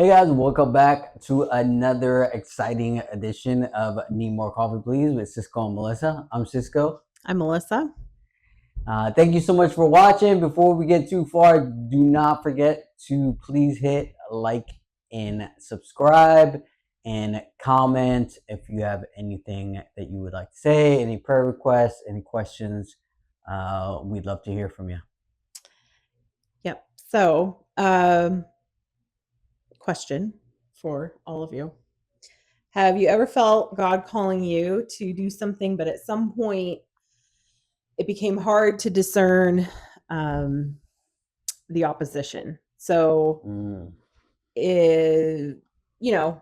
Hey guys, welcome back to another exciting edition of Need More Coffee Please with Cisco and Melissa. I'm Cisco. I'm Melissa. Thank you so much for watching. Before we get too far, do not forget to please hit like and subscribe and comment if you have anything that you would like to say, any prayer requests, any questions. We'd love to hear from you. Yep. So, question for all of you. Have you ever felt God calling you to do something, but at some point it became hard to discern the opposition? So, Mm.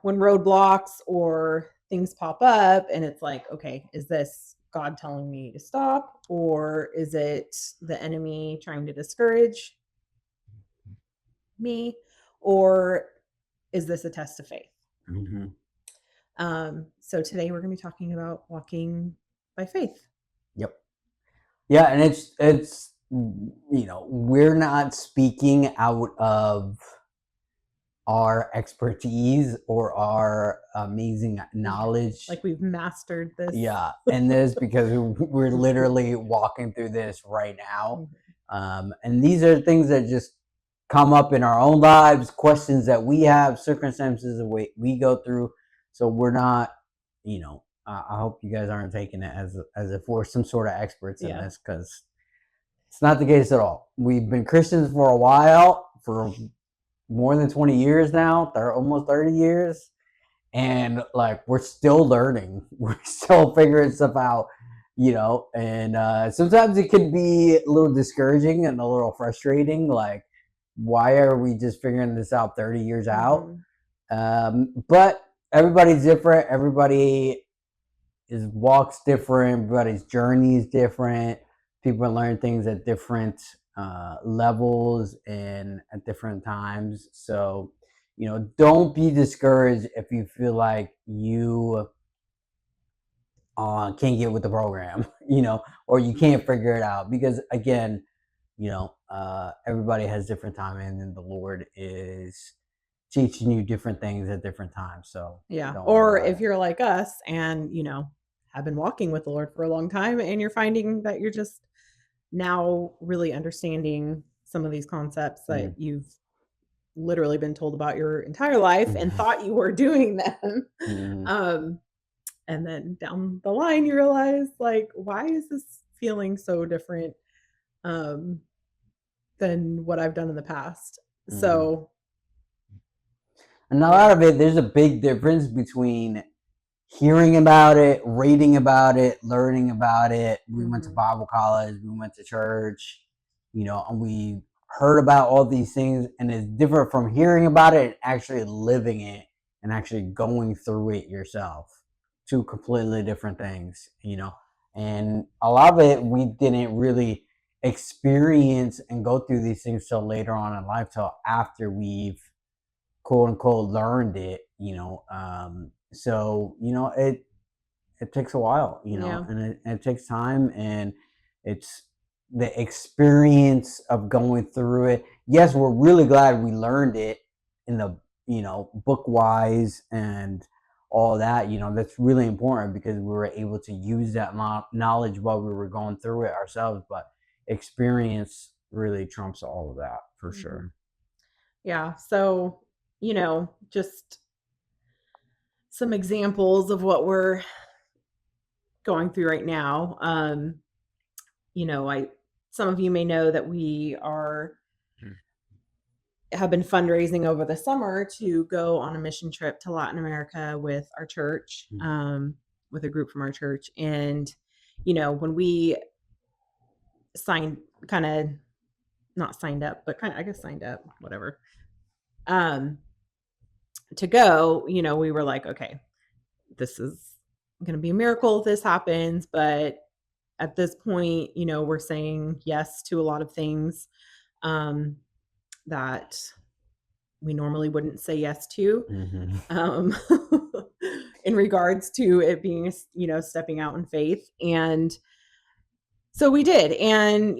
when roadblocks or things pop up and it's like, okay, is this God telling me to stop, or is it the enemy trying to discourage me, or is this a test of faith? Mm-hmm. So today we're going to be talking about walking by faith. Yep. Yeah, and it's we're not speaking out of our expertise or our amazing knowledge. Like we've mastered this. Yeah, and this because we're literally walking through this right now. And these are things that just come up in our own lives, questions that we have, circumstances that we go through. So we're not, I hope you guys aren't taking it as if we're some sort of experts in this, because it's not the case at all. We've been Christians for a while, for more than 20 years now, almost 30 years. And like, we're still learning. We're still figuring stuff out, and sometimes it can be a little discouraging and a little frustrating. Like, why are we just figuring this out 30 years out? But everybody's different. Everybody walks different. Everybody's journey is different. People learn things at different levels and at different times. So, don't be discouraged if you feel like you can't get with the program, or you can't figure it out. Because again, everybody has different timing, and the Lord is teaching you different things at different times. So yeah. Or if you're like us and have been walking with the Lord for a long time, and you're finding that you're just now really understanding some of these concepts that you've literally been told about your entire life and thought you were doing them. And then down the line you realize, like, why is this feeling so different than what I've done in the past? So, and a lot of it, there's a big difference between hearing about it, reading about it, learning about it. We went to Bible college, we went to church, and we heard about all these things, and it's different from hearing about it and actually living it and actually going through it yourself. Two completely different things, and a lot of it we didn't really experience and go through these things till later on in life, till after we've quote unquote learned it, so it takes a while, and it takes time, and it's the experience of going through it. Yes, we're really glad we learned it in the book wise and all that. That's really important because we were able to use that knowledge while we were going through it ourselves. But experience really trumps all of that for sure. Yeah. So, just some examples of what we're going through right now. Some of you may know that we have been fundraising over the summer to go on a mission trip to Latin America with our church, with a group from our church. And, when we not signed up, but I guess signed up, whatever, to go, we were like, okay, this is going to be a miracle if this happens. But at this point, we're saying yes to a lot of things that we normally wouldn't say yes to, in regards to it being, stepping out in faith. And so we did. And,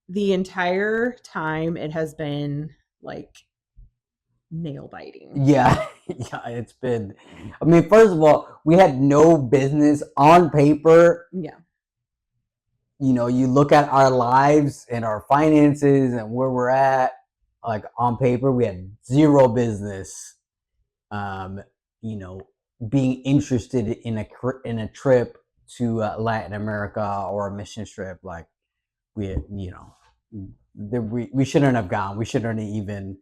the entire time it has been like nail biting. Yeah, yeah, it's been. I mean, first of all, we had no business on paper. Yeah. You know, you look at our lives and our finances and where we're at, like on paper, we had zero business. Um, you know, being interested in a trip to Latin America or a mission trip, like you know, we shouldn't have gone. We shouldn't have even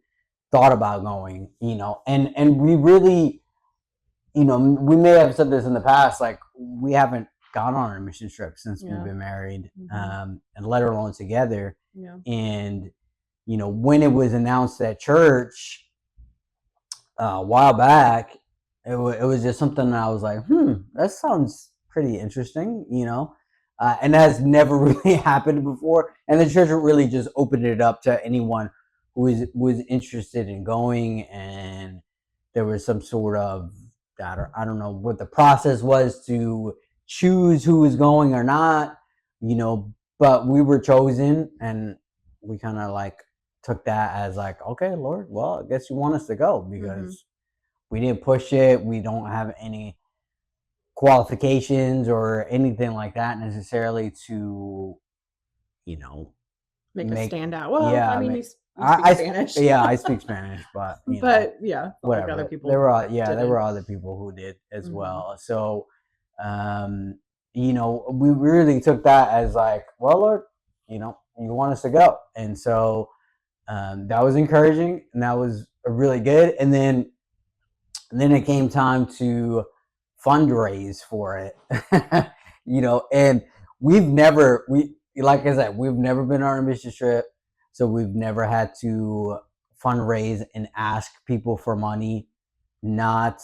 thought about going. You know, and we really, you know, we may have said this in the past, like we haven't gone on a mission trip since we've Yeah. been married, Mhm. and let alone together. Yeah. And you know, when it was announced at church a while back, it was just something that I was like, that sounds pretty interesting, you know. And that has never really happened before. And the church really just opened it up to anyone who was interested in going. And there was some sort of, I don't know what the process was to choose who was going or not, you know, but we were chosen, and we kind of like took that as like, okay, Lord, well, I guess you want us to go, because we didn't push it. We don't have any qualifications or anything like that necessarily to, you know, Make us make. stand out. Well, Yeah, I I mean, mean, you speak Spanish. yeah, I speak Spanish, but you know, But yeah, like other whatever. people There were didn't. other people who did as Mhm. well. So, um, you know, we really took that as like, well, Lord, you know, you want us to go, and so that was encouraging, and that was really good. And then it came time to fundraise for it. You know, and we like I said, we've never been on a mission trip, so we've never had to fundraise and ask people for money. Not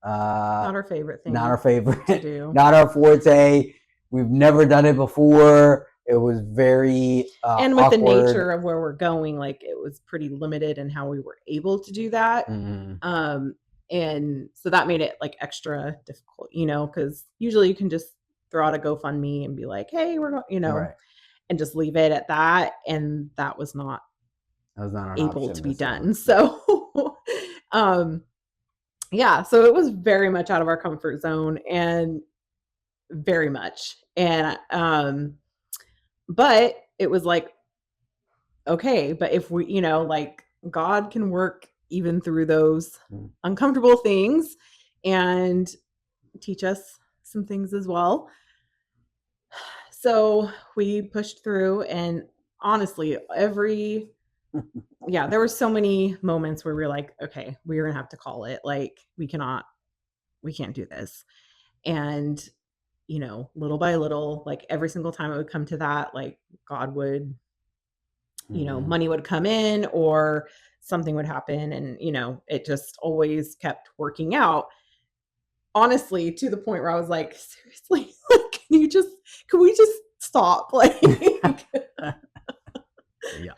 uh Not our favorite not our thing to favorite, do. not our forte. We've never done it before. It was very And with the awkward. nature of where we're going, like it was pretty limited in how we were able to do that. Mhm. Um, and so that made it like extra difficult, because usually you can just throw out a GoFundMe and be like, hey, we're going, Right. and just leave it at that. And that was not That was not an able to option be this time. done. So, um, yeah, so it was very much out of our comfort zone and very much. And, but it was like, okay, but if we, like God can work even through those Mm. uncomfortable things and teach us some things as well. So we pushed through, and honestly, there were so many moments where we were like, okay, we're gonna have to call it. Like, we can't do this. And, little by little, like every single time it would come to that, like God would, Mhm. money would come in or something would happen. And, it just always kept working out. Honestly, to the point where I was like, seriously, like, can we just stop? Like, Yeah.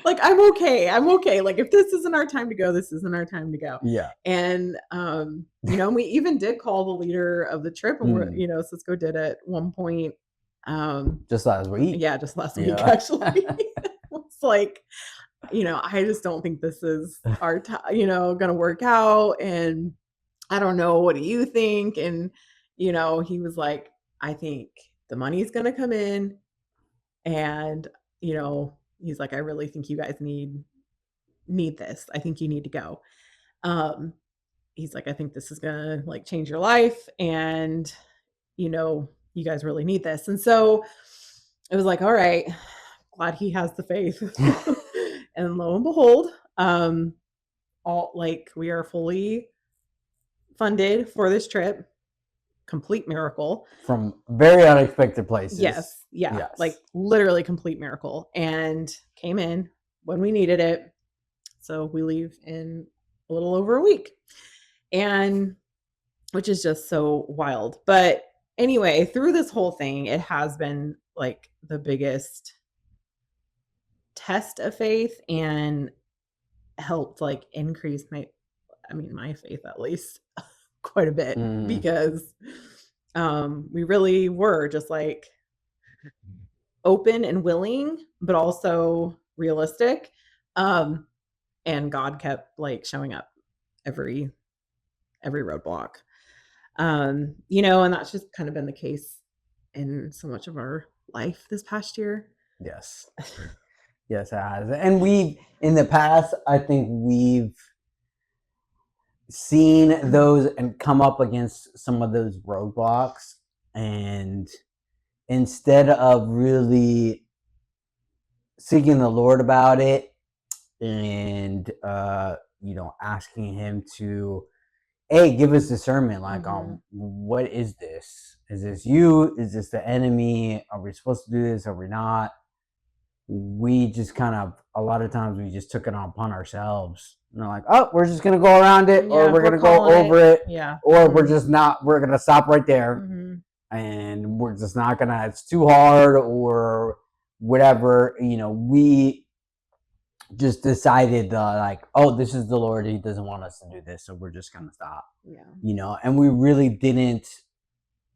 like I'm okay. I'm okay. Like if this isn't our time to go, this isn't our time to go. Yeah. And we even did call the leader of the trip, and Mm. Cisco did at one point. Just last week. Yeah, just last week Yeah. actually. It's like, I just don't think this is our time, gonna work out. And I don't know, what do you think? And he was like, I think the money's gonna come in, and he's like, I really think you guys need this. I think you need to go. Um, he's like, I think this is gonna like change your life, and you guys really need this. And so it was like, all right, glad he has the faith. And lo and behold, all like we are fully funded for this trip. Complete miracle. From very unexpected places. Yes. Yeah. Yes. Like literally complete miracle. And came in when we needed it. So we leave in a little over a week. And which is just so wild. But anyway, through this whole thing, it has been like the biggest test of faith, and helped like increase my faith at least quite a bit, Mm. because we really were just like open and willing, but also realistic. and God kept like showing up every roadblock. You know, and that's just kind of been the case in so much of our life this past year. Yes. Yes, it has. And in the past, I think we've seen those and come up against some of those roadblocks. And instead of really seeking the Lord about it and, asking Him to, give us discernment, like, what is this? Is this you? Is this the enemy? Are we supposed to do this? Are we not? We just kind of, a lot of times we just took it upon ourselves. And they're like, oh, we're just going to go around it, or we're going to go over it, or we're just not, we're going to stop right there. And we're just not going to, it's too hard or whatever. We just decided like, oh, this is the Lord. He doesn't want us to do this. So we're just going to stop, and we really didn't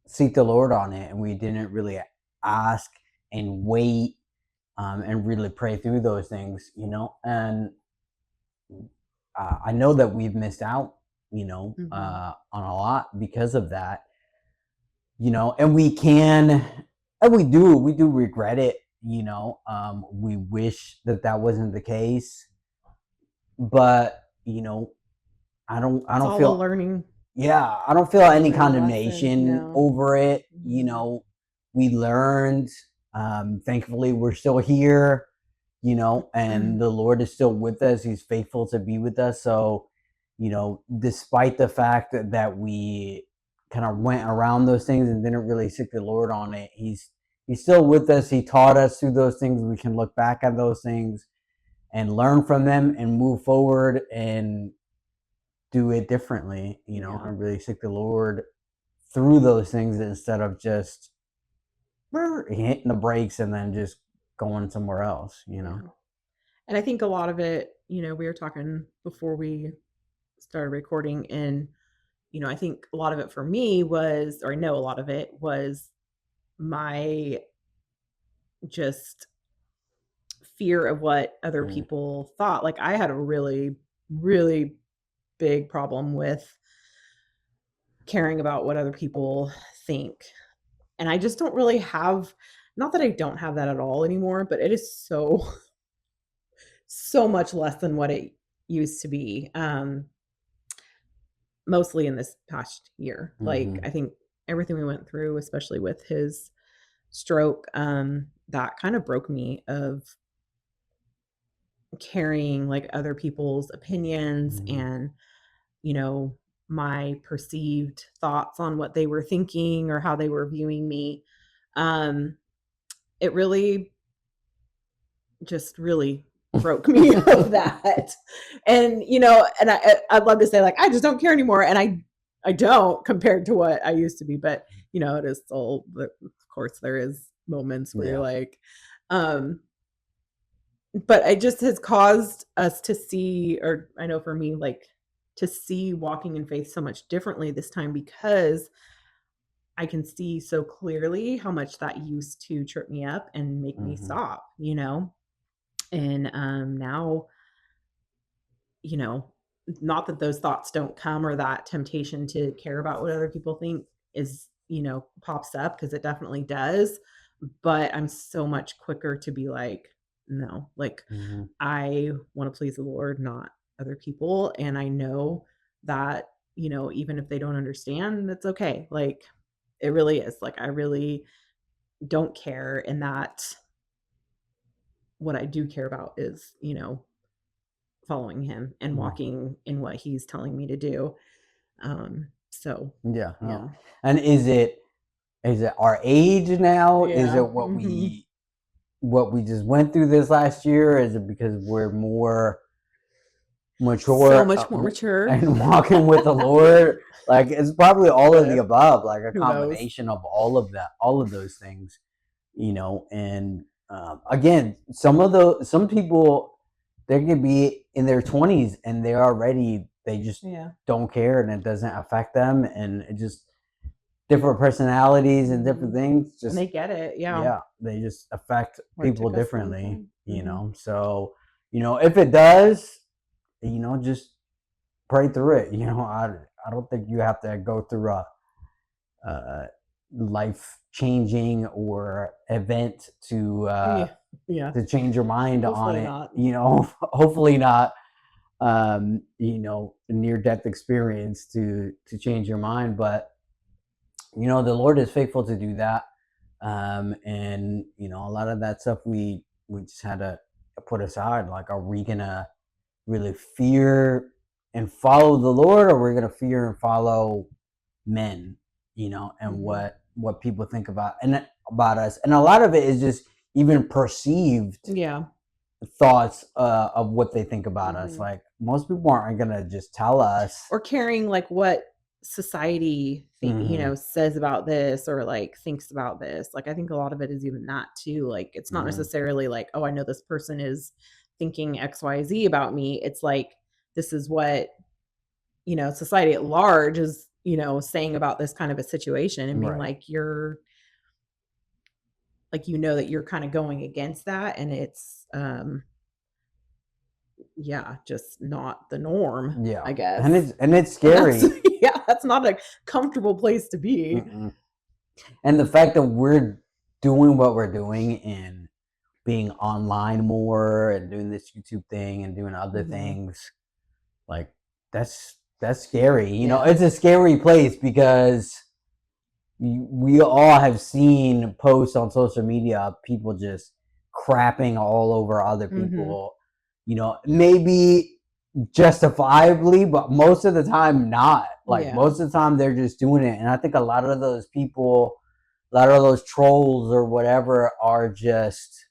seek the Lord on it. And we didn't really ask and wait and really pray through those things, and I know that we've missed out, on a lot because of that, and we do regret it, we wish that wasn't the case, but, I don't feel learning. Yeah, I don't feel any condemnation over it. We learned. Thankfully, we're still here, and the Lord is still with us. He's faithful to be with us. So, despite the fact that we kind of went around those things and didn't really seek the Lord on it, He's still with us. He taught us through those things. We can look back at those things and learn from them and move forward and do it differently, and really seek the Lord through those things instead of just hitting the brakes and then just going somewhere else, And I think a lot of it, we were talking before we started recording, and I think a lot of it for me was, or I know a lot of it was my just fear of what other people thought. Like I had a really, really big problem with caring about what other people think. And I just don't really have, not that I don't have that at all anymore, but it is so much less than what it used to be. Mostly in this past year. Like I think everything we went through, especially with his stroke, that kind of broke me of carrying like other people's opinions and, my perceived thoughts on what they were thinking or how they were viewing me. It really just really broke me of that. And, and I'd love to say like, I just don't care anymore. And I don't, compared to what I used to be, but it is still, of course there is moments where you're like, but it just has caused us to see, or I know for me, like to see walking in faith so much differently this time, because I can see so clearly how much that used to trip me up and make me stop, and now, not that those thoughts don't come or that temptation to care about what other people think is, pops up, because it definitely does. But I'm so much quicker to be like, no, like I want to please the Lord, not other people. And I know that, even if they don't understand, that's okay. Like it really is. Like I really don't care. And that what I do care about is, following him and walking in what he's telling me to do. So yeah. And is it our age now? Is it what we just went through this last year? Is it because we're more mature, so much more mature and walking with the Lord? Like it's probably all of the above, like a combination of all of those things, and again, some people, they could be in their 20s and they just don't care, and it doesn't affect them, and it just different personalities and different things, just and they get it. Yeah, they just affect people differently, so if it does, just pray through it. I don't think you have to go through a life changing or event to change your mind on Hopefully it. not. Hopefully not. Near death experience to change your mind, but the Lord is faithful to do that. And a lot of that stuff we just had to put aside. Like, are we gonna really fear and follow the Lord, or we're gonna fear and follow men, and what people think about us? And a lot of it is just even perceived thoughts of what they think about us. Like, most people aren't gonna just tell us, or caring like what society says about this, or like thinks about this. Like, I think a lot of it is even that too. Like, it's not necessarily like, oh, I know this person is thinking XYZ about me. It's like, this is what society at large is saying about this kind of a situation, and being like, you're like, that you're kind of going against that, and it's just not the norm. Yeah, I guess. And it's scary. That's not a comfortable place to be. Mm-mm. And the fact that we're doing what we're doing and being online more and doing this YouTube thing and doing other things, like, that's scary. It's a scary place, because we all have seen posts on social media of people just crapping all over other people. Maybe justifiably, but most of the time not. Like, most of the time they're just doing it. And I think a lot of those people, a lot of those trolls or whatever, are just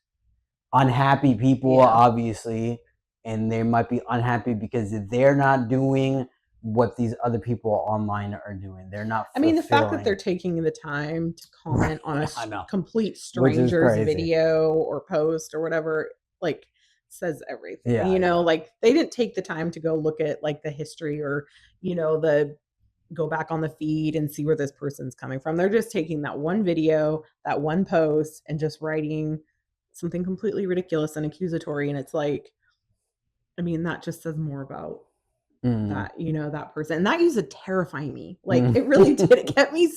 unhappy people, obviously, and they might be unhappy because they're not doing what these other people online are doing. They're not fulfilling. I mean, the fact that they're taking the time to comment on a complete stranger's video or post or whatever, like, says everything. Like, they didn't take the time to go look at like the history, or go back on the feed and see where this person's coming from. They're just taking that one video, that one post, and just writing something completely ridiculous and accusatory. And it's like, I mean, that just says more about that, that person. And that used to terrify me. Like, it really did. It kept me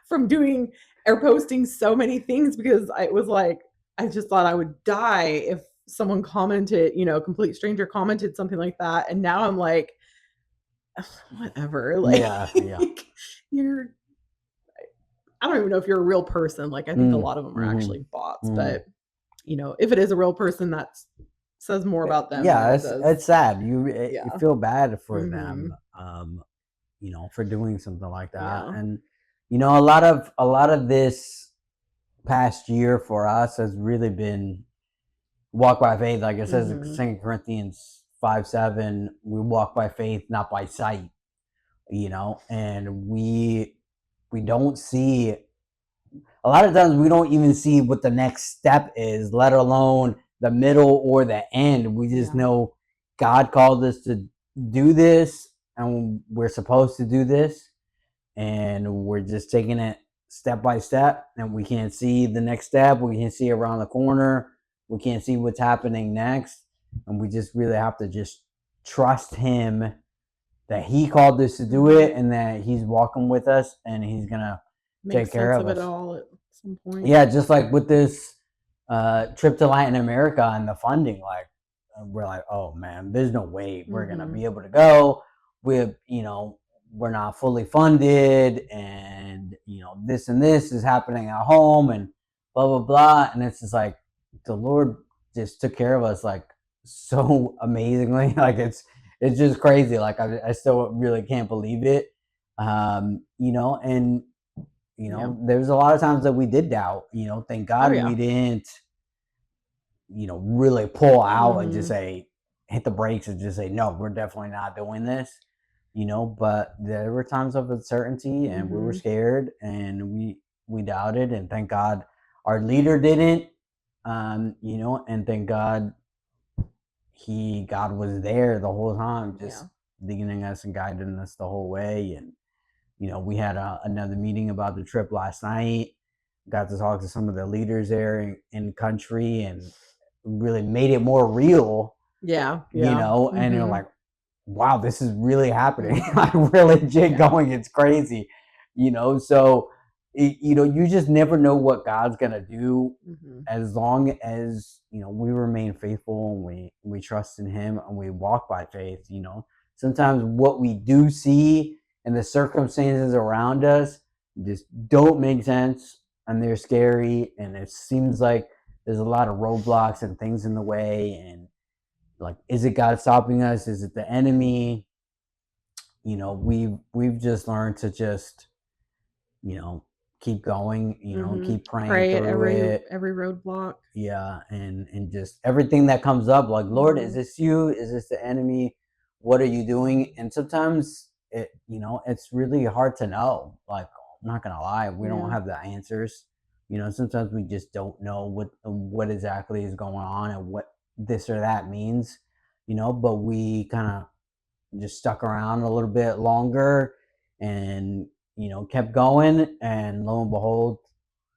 from doing or posting so many things, because I was like, I just thought I would die if someone commented, a complete stranger commented something like that. And now I'm like, whatever. Like, you're, I don't even know if you're a real person. Like, I think a lot of them are actually bots, but if it is a real person, that says more about them. Yeah, it's sad. You feel bad for them, for doing something like that. And a lot of this past year for us has really been walk by faith. Like it says in 2 Corinthians 5:7, we walk by faith, not by sight. And we don't see, a lot of times we don't even see what the next step is, let alone the middle or the end. We just know God called us to do this, and we're supposed to do this, and we're just taking it step by step, and we can't see the next step. We can't see around the corner. We can't see what's happening next. And we just really have to just trust him that he called us to do it, and that he's walking with us, and he's going to take care of us. It all at some point. Yeah, just like with this trip to Latin America and the funding, like, we're like, oh man, there's no way we're going to be able to go. We're not fully funded, and this and this is happening at home, and blah blah blah. And it's just like the Lord just took care of us, like, so amazingly. Like, it's just crazy. Like, I still really can't believe it. And there's a lot of times that we did doubt. Thank God we didn't really pull out and just say, hit the brakes and just say, no, we're definitely not doing this. But there were times of uncertainty, and we were scared, and we doubted, and thank God our leader didn't, and thank God God was there the whole time, just leading us and guiding us the whole way. And we had another meeting about the trip last night. Got to talk to some of the leaders there in country, and really made it more real. And you're like, wow, this is really happening. Like we're legit going. It's crazy, So, you just never know what God's gonna do, as long as we remain faithful and we trust in Him and we walk by faith. Sometimes what we do see and the circumstances around us just don't make sense, and they're scary, and it seems like there's a lot of roadblocks and things in the way, and like, is it God stopping us? Is it the enemy? We've just learned to just keep going, keep praying Pray at through it. every roadblock. Yeah, and just everything that comes up, like, Lord, is this you? Is this the enemy? What are you doing? And sometimes it's really hard to know. Like, I'm not gonna lie, we don't have the answers. Sometimes we just don't know what exactly is going on and what this or that means. But we kind of just stuck around a little bit longer and kept going, and lo and behold,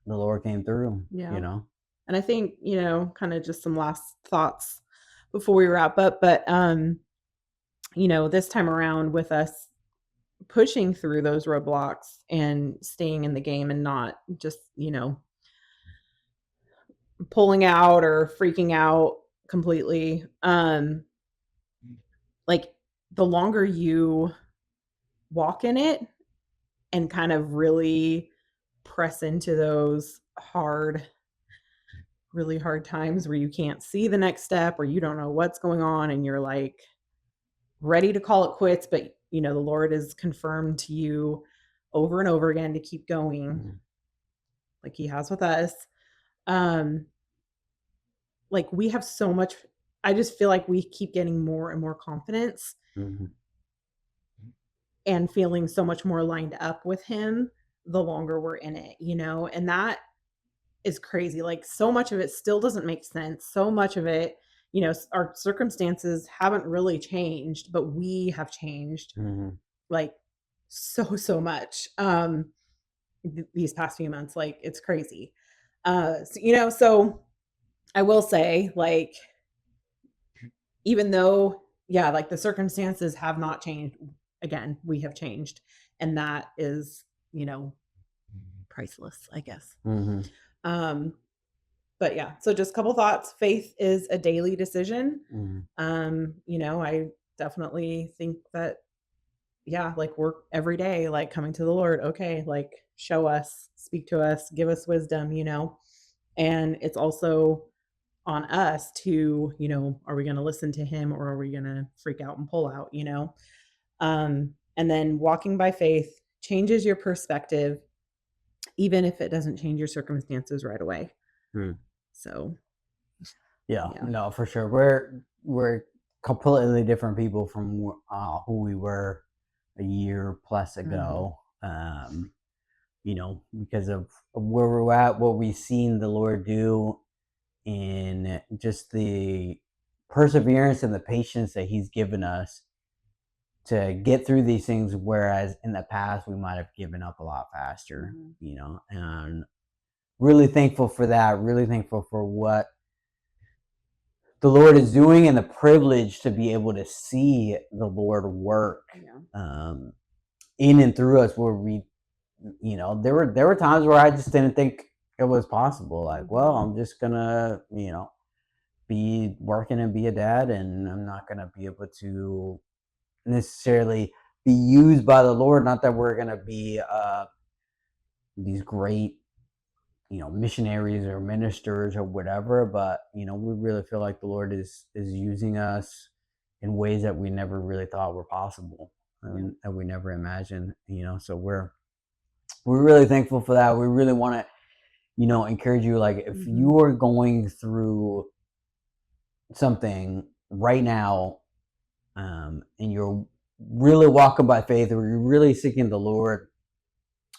the Lord came through. Yeah. And I think, kind of just some last thoughts before we wrap up, but this time around with us pushing through those roadblocks and staying in the game and not just, pulling out or freaking out completely. Like, the longer you walk in it and kind of really press into those really hard times where you can't see the next step or you don't know what's going on and you're like ready to call it quits, but the Lord is confirmed to you over and over again to keep going, like He has with us. Like, we have so much, I just feel like we keep getting more and more confidence and feeling so much more lined up with Him the longer we're in it, and that is crazy. Like, so much of it still doesn't make sense. So much of it, our circumstances haven't really changed, but we have changed like so much these past few months. Like, it's crazy. So I will say, like, even though, yeah, like the circumstances have not changed, again, we have changed. And that is, priceless, I guess. But yeah, so just a couple thoughts. Faith is a daily decision. I definitely think that, yeah, like, we're every day, like, coming to the Lord. Okay, like, show us, speak to us, give us wisdom, and it's also on us to, are we going to listen to Him or are we going to freak out and pull out, and then walking by faith changes your perspective, even if it doesn't change your circumstances right away. So yeah, no, for sure. We're completely different people from who we were a year plus ago. Because of where we're at, what we've seen the Lord do, and just the perseverance and the patience that He's given us to get through these things, whereas in the past we might have given up a lot faster. And really thankful for that, really thankful for what the Lord is doing and the privilege to be able to see the Lord work in and through us, where we, there were times where I just didn't think it was possible. Like, well, I'm just gonna, be working and be a dad, and I'm not gonna be able to necessarily be used by the Lord. Not that we're gonna be these great, missionaries or ministers or whatever, but we really feel like the Lord is using us in ways that we never really thought were possible, and that we never imagined. So we're really thankful for that. We really want to encourage you, like, if you are going through something right now, and you're really walking by faith, or you're really seeking the Lord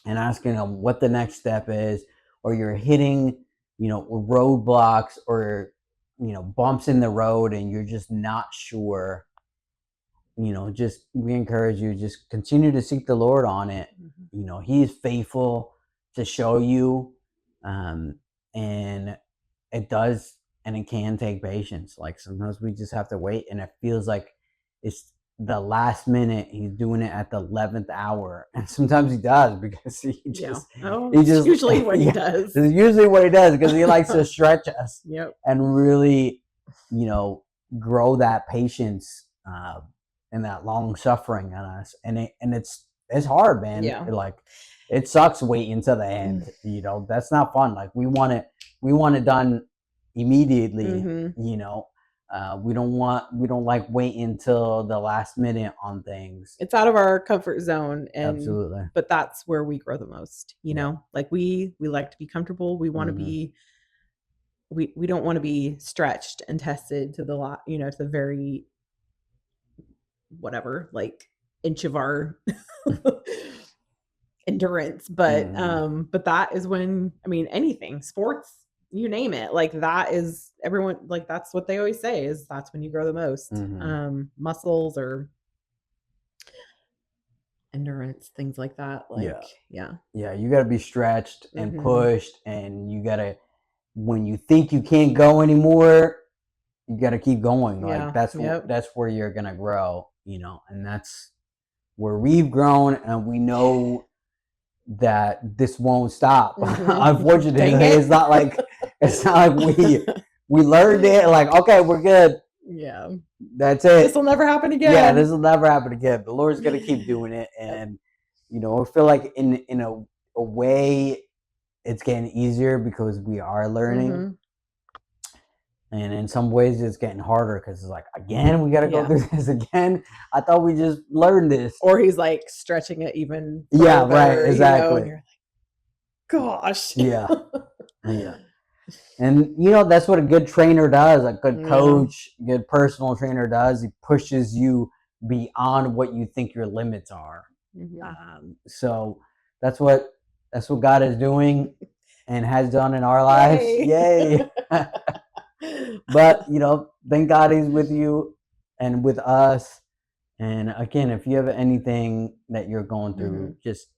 and asking Him what the next step is, or you're hitting roadblocks or bumps in the road and you're just not sure, just, we encourage you, just continue to seek the Lord on it. He's faithful to show you, and it does, and it can take patience. Like, sometimes we just have to wait, and it feels like it's the last minute he's doing it at the 11th hour, and sometimes he does because he just it's usually what he does. It's usually what he does because he likes to stretch us Yep. and really, grow that patience and that long suffering on us, and it's hard, man. Yeah. Like, it sucks waiting to the end. That's not fun. Like, we want it done immediately. We don't like waiting till the last minute on things. It's out of our comfort zone, and Absolutely. but that's where we grow the most. Like we like to be comfortable. We want to be. We don't want to be stretched and tested to the to the very whatever, like, inch of our endurance. But that is when, anything, sports, you name it, like, that is everyone, like, that's what they always say, is that's when you grow the most. Muscles or endurance, things like that. Like, yeah, you got to be stretched and pushed, and you got to, when you think you can't go anymore, you got to keep going. Like, that's where you're gonna grow, and that's where we've grown, and we know that this won't stop. Unfortunately, it's not like we learned it. Like, okay, we're good. Yeah, that's it. This will never happen again. Yeah, this will never happen again. The Lord's gonna keep doing it, and I feel like in a way, it's getting easier because we are learning. And in some ways, it's getting harder because it's like, again, we got to go through this again. I thought we just learned this. Or he's like stretching it even further, yeah, right, exactly. And you're like, gosh. Yeah. And that's what a good trainer does. A good coach, good personal trainer does. He pushes you beyond what you think your limits are. So that's what God is doing and has done in our lives. Yay. But thank God he's with you and with us. And again, if you have anything that you're going through, just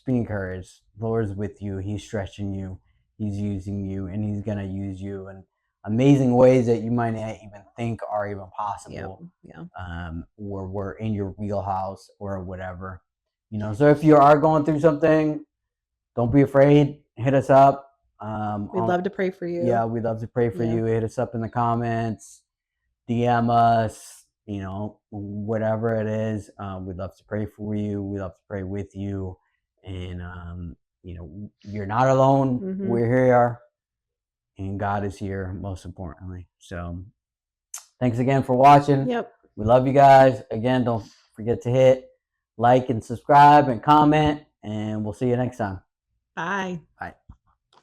be encouraged. The Lord's with you. He's stretching you. He's using you, and he's gonna use you in amazing ways that you might not even think are even possible. Or we're in your wheelhouse or whatever. So if you are going through something, don't be afraid. Hit us up. We'd love to pray for you. Yeah, we'd love to pray for you. Hit us up in the comments, DM us, whatever it is. We'd love to pray for you. We'd love to pray with you. And, you're not alone. We're here, and God is here, most importantly. So thanks again for watching. We love you guys. Again, don't forget to hit like and subscribe and comment, and we'll see you next time. Bye. Bye.